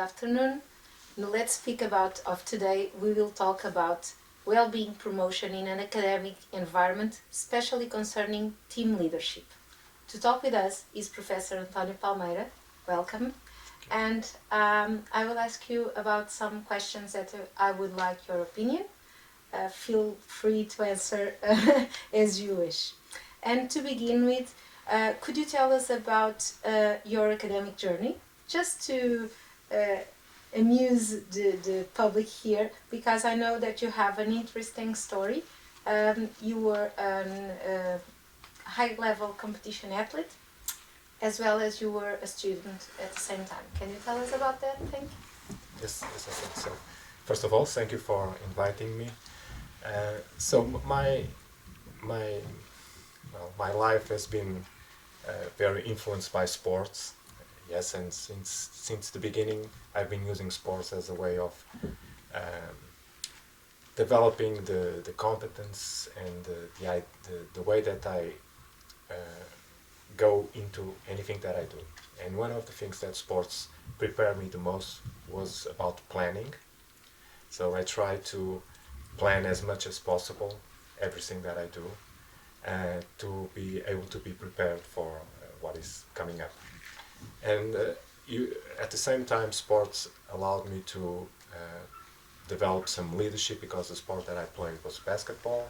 afternoon. In the Let's Speak About of today, we will talk about well-being promotion in an academic environment, especially concerning team leadership. To talk with us is Professor António Palmeira. Welcome. And I will ask you about some questions that I would like your opinion. Feel free to answer as you wish. And to begin with, could you tell us about your academic journey? Just to amuse the public here, because I know that you have an interesting story. You were a high-level competition athlete, as well as you were a student at the same time. Can you tell us about that? Thank you. Yes, I think so. First of all, thank you for inviting me. So my life has been very influenced by sports. Yes, and since the beginning, I've been using sports as a way of developing the competence and the way that I go into anything that I do. And one of the things that sports prepared me the most was about planning. So I try to plan as much as possible everything that I do, to be able to be prepared for what is coming up. And at the same time, sports allowed me to develop some leadership, because the sport that I played was basketball.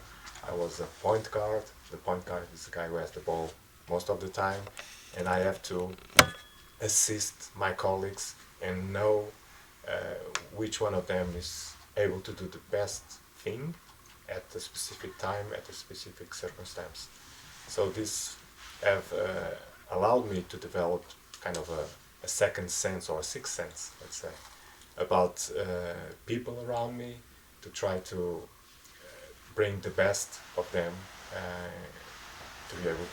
I was a point guard. The point guard is the guy who has the ball most of the time, and I have to assist my colleagues and know which one of them is able to do the best thing at the specific time, at a specific circumstance. So this have allowed me to develop kind of a second sense, or a sixth sense, let's say, about people around me, to try to bring the best of them to be able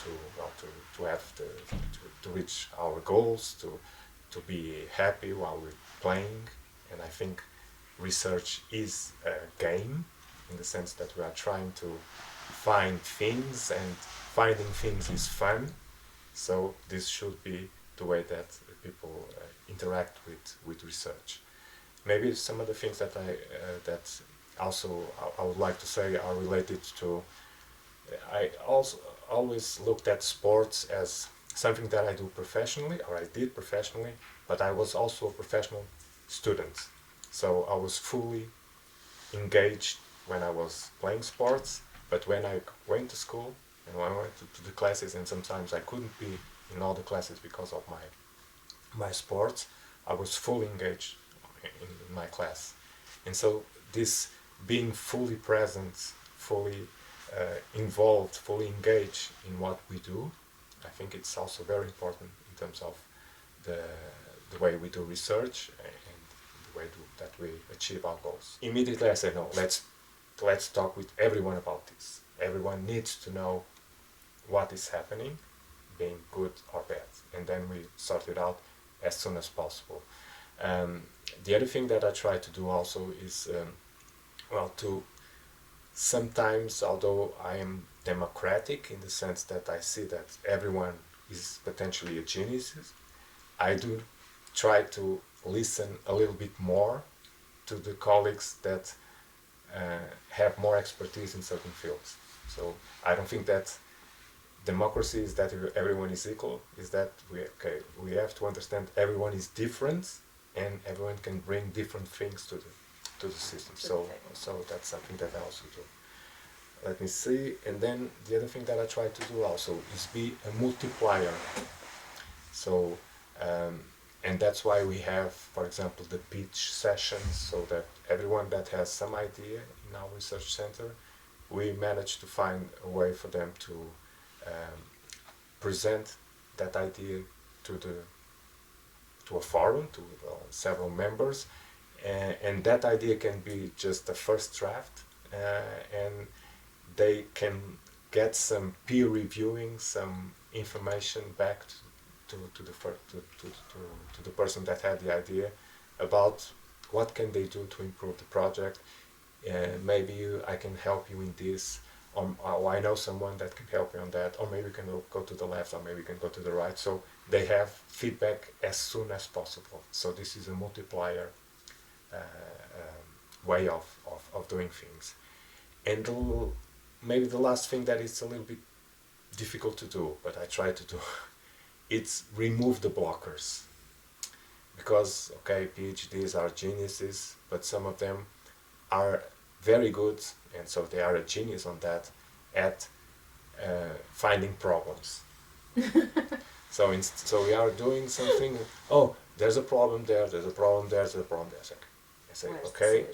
to have to reach our goals, to be happy while we're playing. And I think research is a game, in the sense that we are trying to find things, and finding things is fun. So this should be the way that people interact with research. Maybe some of the things that I would like to say are related to. I also always looked at sports as something that I do professionally, or I did professionally, but I was also a professional student. So I was fully engaged when I was playing sports, but when I went to school and when I went to the classes, and sometimes I couldn't be in all the classes because of my sports, I was fully engaged in my class. And so this being fully present, fully involved, fully engaged in what we do, I think it's also very important in terms of the way we do research and the way that we achieve our goals. Immediately I said, no, let's talk with everyone about this. Everyone needs to know what is happening, being good or bad, and then we sort it out as soon as possible. The other thing that I try to do also is, to sometimes, although I am democratic in the sense that I see that everyone is potentially a genius, I do try to listen a little bit more to the colleagues that have more expertise in certain fields. So I don't think that democracy is that everyone is equal, is that we have to understand everyone is different, and everyone can bring different things to the system. So that's something that I also do. Let me see. And then the other thing that I try to do also is be a multiplier. So and that's why we have, for example, the pitch sessions, so that everyone that has some idea in our research center, we manage to find a way for them to present that idea to a forum, to several members, and that idea can be just a first draft, and they can get some peer reviewing, some information back to the person that had the idea about what can they do to improve the project. Maybe I can help you in this, or I know someone that can help me on that, or maybe we can go to the left, or maybe we can go to the right. So they have feedback as soon as possible. So this is a multiplier way of doing things. And maybe the last thing that is a little bit difficult to do, but I try to do, it's remove the blockers. Because, okay, PhDs are geniuses, but some of them are very good, and so they are a genius on that, at finding problems. So we are doing something, oh, there's a problem there, there's a problem there, there's a problem there. I say, okay,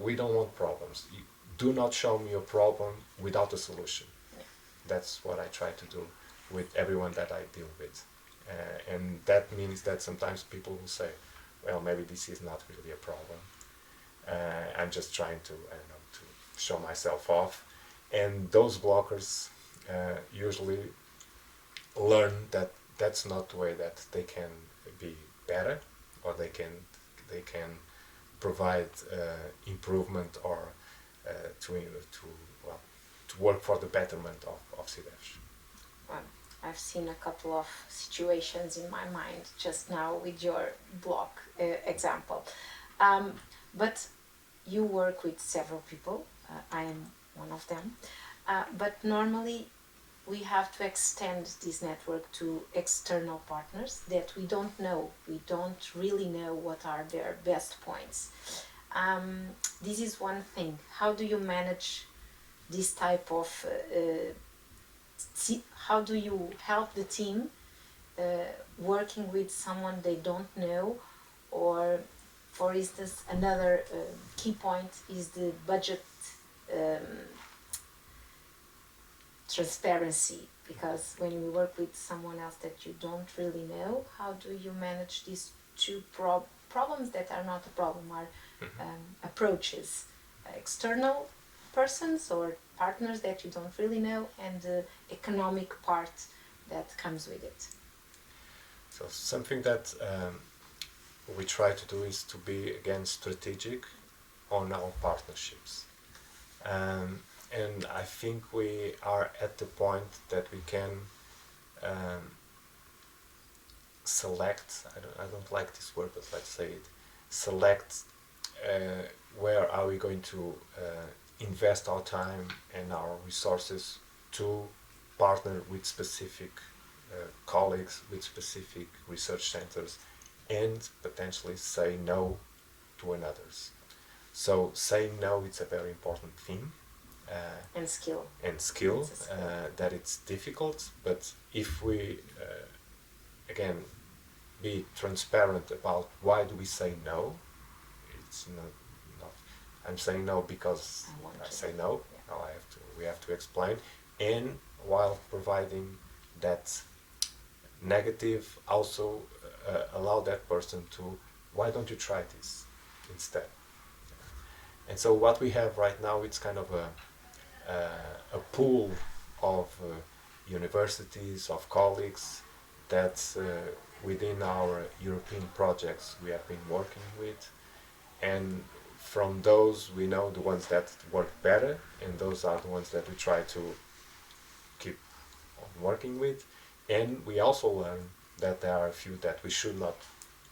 we don't want problems. Do not show me a problem without a solution. Yeah. That's what I try to do with everyone that I deal with. And that means that sometimes people will say, well, maybe this is not really a problem. I'm just trying to, to show myself off. And those blockers usually learn that that's not the way that they can be better, or they can provide improvement, or to work for the betterment of CDEFs. I've seen a couple of situations in my mind just now with your blog example. But you work with several people. I am one of them. But normally we have to extend this network to external partners that we don't know. We don't really know what are their best points. This is one thing. How do you manage this type of how do you help the team working with someone they don't know? Or, for instance, another key point is the budget transparency, because when you work with someone else that you don't really know, how do you manage these two problems that are not a problem, are approaches, external persons or partners that you don't really know, and the economic part that comes with it? So something that we try to do is to be, again, strategic on our partnerships. And I think we are at the point that we can select, I don't like this word, but let's say it, select where are we going to invest our time and our resources to partner with specific colleagues, with specific research centers, and potentially say no to others. So saying no, it's a very important thing. And skill. That it's difficult, but if we, again, be transparent about why do we say no, it's not I'm saying no because I say no. Yeah. No, we have to explain, and while providing that negative, also allow that person to, why don't you try this instead? And so what we have right now, it's kind of a pool of universities, of colleagues that within our European projects we have been working with, and from those we know the ones that work better, and those are the ones that we try to keep on working with. And we also learn that there are a few that we should not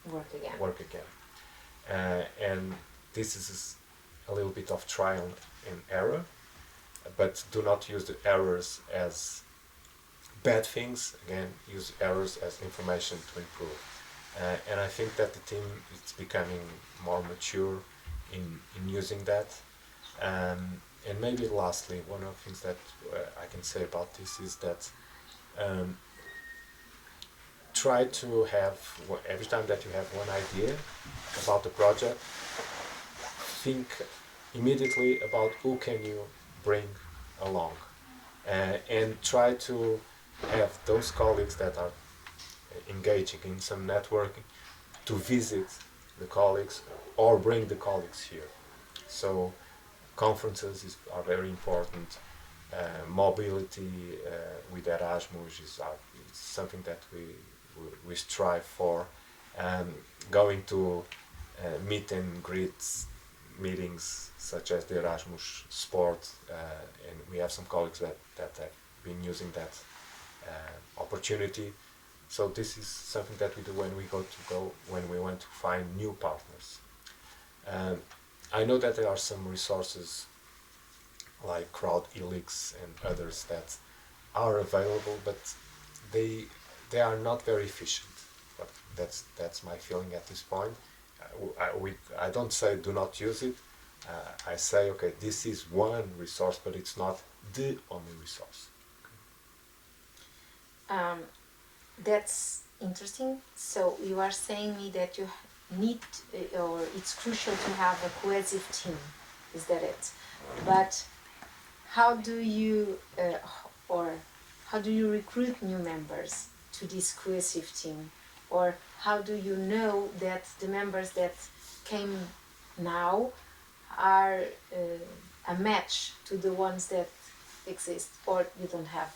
work again. And this is a little bit of trial and error, but do not use the errors as bad things. Again, use errors as information to improve. And I think that the team is becoming more mature in using that. And maybe lastly, one of the things that I can say about this is that try to have, every time that you have one idea about the project, think immediately about who can you bring along, and try to have those colleagues that are engaging in some networking to visit the colleagues or bring the colleagues here. So conferences are very important. Mobility with Erasmus is something that we strive for. Going to meet and greets meetings such as the Erasmus Sport, and we have some colleagues that have been using that opportunity. So this is something that we do when we want to find new partners. I know that there are some resources like Crowd Helix and others that are available, but they are not very efficient. But that's my feeling at this point. I don't say do not use it. I say, okay, this is one resource, but it's not the only resource. That's interesting. So you are saying me that you need, or it's crucial to have a cohesive team. Is that it? But how do you, how do you recruit new members to this cohesive team? Or how do you know that the members that came now are a match to the ones that exist, or you don't have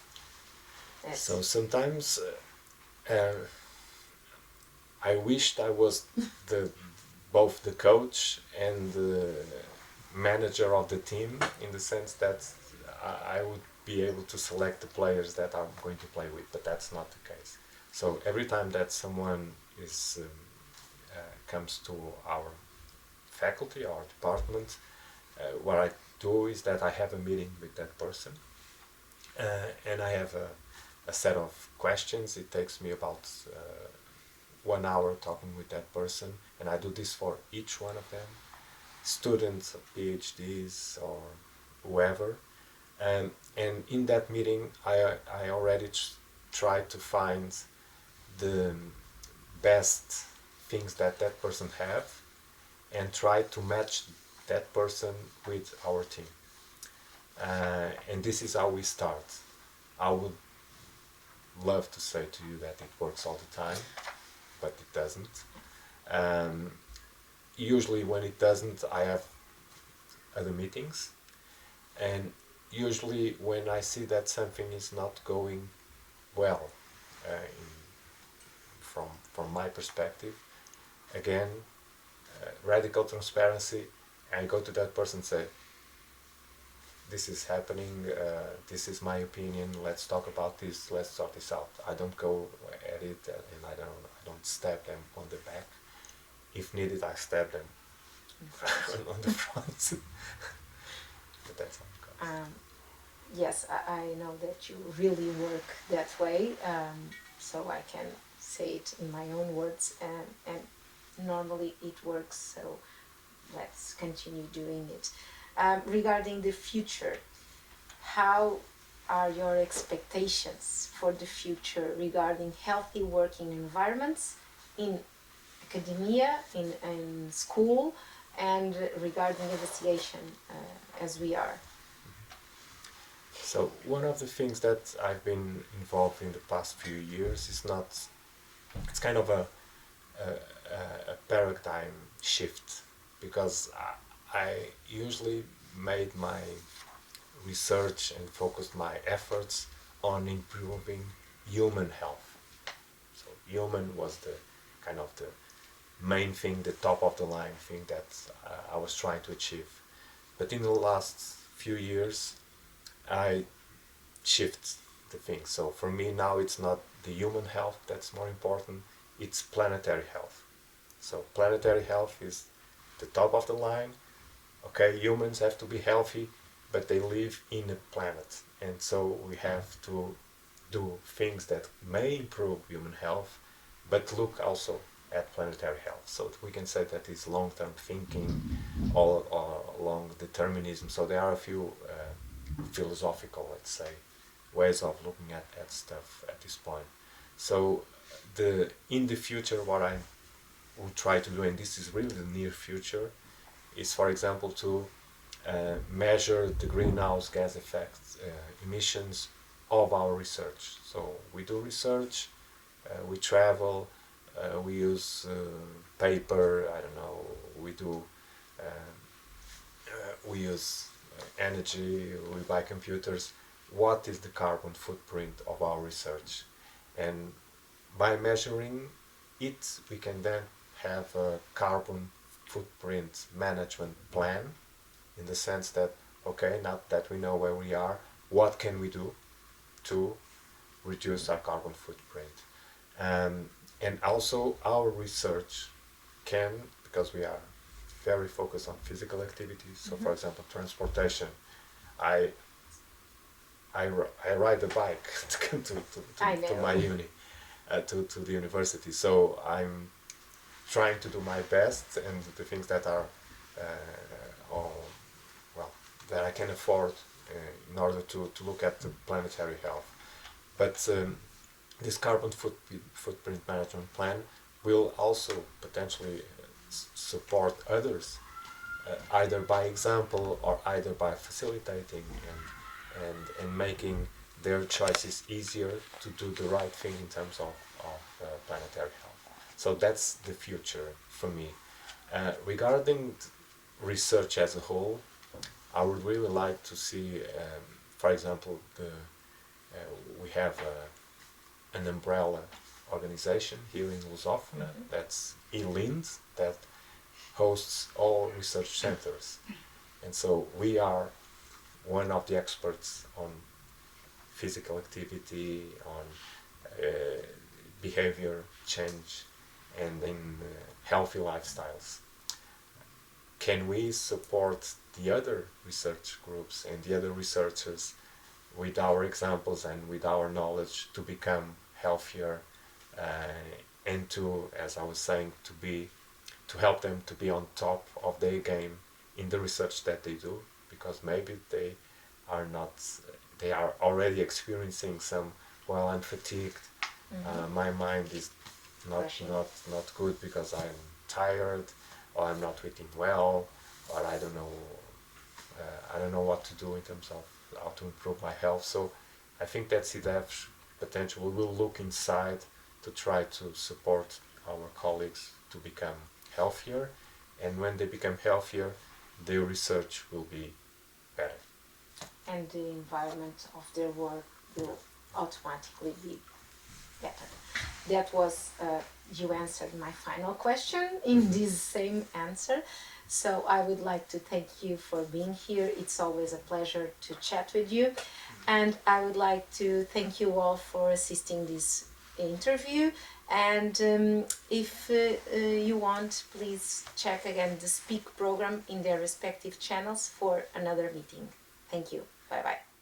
that? So sometimes I wished I was both the coach and the manager of the team, in the sense that I would be able to select the players that I'm going to play with, but that's not the case. So every time that someone comes to our faculty, our department, what I do is that I have a meeting with that person, and I have a set of questions. It takes me about 1 hour talking with that person, and I do this for each one of them, students, PhDs, or whoever. And in that meeting, I already try to find the best things that person have, and try to match that person with our team. And this is how we start. I would love to say to you that it works all the time, but it doesn't. Usually when it doesn't, I have other meetings, and usually when I see that something is not going well, from my perspective, again, radical transparency, I go to that person and say, this is happening, this is my opinion, let's talk about this, let's sort this out. I don't go at it and I don't stab them on the back. If needed, I stab them on the front. But that's how it goes. Yes, I know that you really work that way, so I can say it in my own words, and normally it works, so let's continue doing it. Regarding the future, how are your expectations for the future regarding healthy working environments in academia, in school, and regarding investigation, as we are? So one of the things that I've been involved in the past few years is it's kind of a paradigm shift, because I usually made my research and focused my efforts on improving human health. So human was the kind of the main thing, the top of the line thing that I was trying to achieve. But in the last few years, I shift the thing. So for me now, it's not the human health that's more important, it's planetary health. So planetary health is the top of the line. Okay, humans have to be healthy, but they live in a planet, and so we have to do things that may improve human health, but look also at planetary health. So we can say that it's long-term thinking, all along determinism. So there are a few philosophical, let's say, ways of looking at stuff at this point. So in the future, what I will try to do, and this is really the near future, is, for example, to measure the greenhouse gas effect emissions of our research. So we do research, we travel, we use paper, I don't know, we use energy, we buy computers. What is the carbon footprint of our research? And by measuring it, we can then have a carbon footprint management plan, in the sense that, okay, now that we know where we are, what can we do to reduce our carbon footprint? And also our research can, because we are very focused on physical activities, so for example transportation, I ride a bike to come to my uni, to the university, so I'm trying to do my best and the things that are that I can afford in order to look at the planetary health. But this carbon footprint management plan will also potentially support others, either by example or either by facilitating and making their choices easier to do the right thing in terms of planetary health. So that's the future for me. Regarding research as a whole, I would really like to see, for example, we have an umbrella organization here in Lusófona, that's eLIND, that hosts all research centers. And so we are one of the experts on physical activity, on behavior change, and in healthy lifestyles. Can we support the other research groups and the other researchers with our examples and with our knowledge to become healthier and to, as I was saying, to help them to be on top of their game in the research that they do, because maybe they are already experiencing some, well, I'm fatigued, my mind is not good because I'm tired, or I'm not eating well, or I don't know what to do in terms of how to improve my health. So I think that CDEF potential, we will look inside to try to support our colleagues to become healthier, and when they become healthier, their research will be better. And the environment of their work will automatically be better. That was, you answered my final question in this same answer. So I would like to thank you for being here. It's always a pleasure to chat with you. And I would like to thank you all for assisting this interview. And if you want, please check again the SPIC program in their respective channels for another meeting. Thank you. Bye-bye.